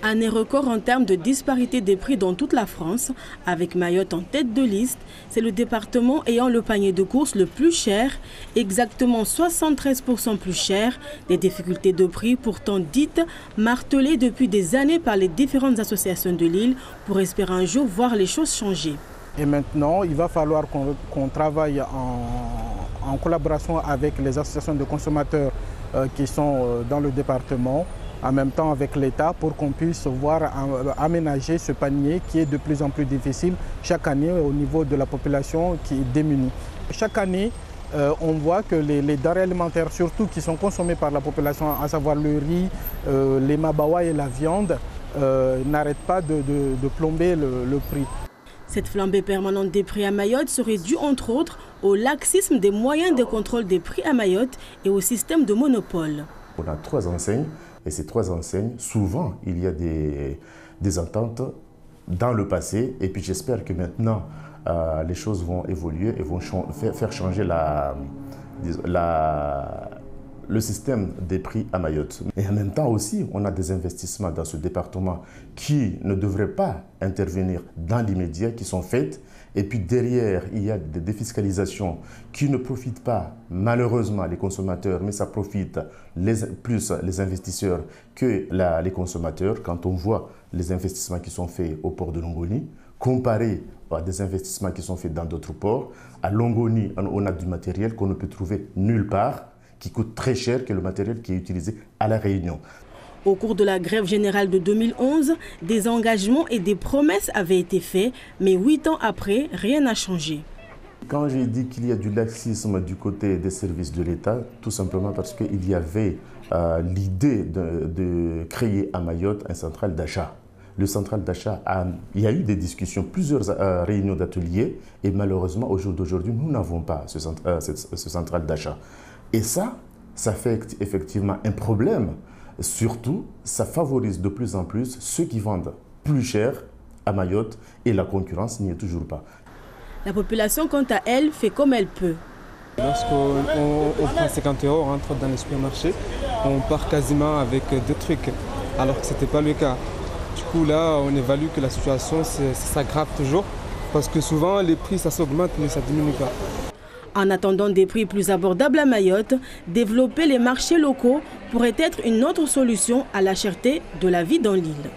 Année record en termes de disparité des prix dans toute la France, avec Mayotte en tête de liste. C'est le département ayant le panier de courses le plus cher, exactement 73% plus cher. Des difficultés de prix pourtant dites, martelées depuis des années par les différentes associations de l'île pour espérer un jour voir les choses changer. Et maintenant, il va falloir qu'on travaille en collaboration avec les associations de consommateurs qui sont dans le département, en même temps avec l'État, pour qu'on puisse voir aménager ce panier qui est de plus en plus difficile chaque année au niveau de la population qui est démunie. Chaque année, on voit que les denrées alimentaires, surtout qui sont consommées par la population, à savoir le riz, les mabawa et la viande, n'arrêtent pas de plomber le prix. Cette flambée permanente des prix à Mayotte serait due entre autres au laxisme des moyens de contrôle des prix à Mayotte et au système de monopole. On a 3 enseignes et ces 3 enseignes, souvent il y a des ententes dans le passé et puis j'espère que maintenant les choses vont évoluer et vont faire changer le système des prix à Mayotte. Et en même temps aussi, on a des investissements dans ce département qui ne devraient pas intervenir dans l'immédiat, qui sont faits. Et puis derrière, il y a des défiscalisations qui ne profitent pas malheureusement les consommateurs, mais ça profite plus les investisseurs que les consommateurs. Quand on voit les investissements qui sont faits au port de Longoni, comparé à des investissements qui sont faits dans d'autres ports, à Longoni, on a du matériel qu'on ne peut trouver nulle part, qui coûte très cher que le matériel qui est utilisé à La Réunion. Au cours de la grève générale de 2011, des engagements et des promesses avaient été faits, mais 8 ans après, rien n'a changé. Quand j'ai dit qu'il y a du laxisme du côté des services de l'État, tout simplement parce qu'il y avait l'idée de créer à Mayotte un central d'achat. Le central d'achat, il y a eu des discussions, plusieurs réunions d'ateliers, et malheureusement, au jour d'aujourd'hui, nous n'avons pas ce central d'achat. Et ça fait effectivement un problème. Surtout, ça favorise de plus en plus ceux qui vendent plus cher à Mayotte et la concurrence n'y est toujours pas. La population, quant à elle, fait comme elle peut. Lorsqu'on prend 50 €, on rentre dans les supermarchés, on part quasiment avec 2 trucs, alors que ce n'était pas le cas. Du coup, là, on évalue que la situation s'aggrave toujours, parce que souvent, les prix, ça s'augmente, mais ça ne diminue pas. En attendant des prix plus abordables à Mayotte, développer les marchés locaux pourrait être une autre solution à la cherté de la vie dans l'île.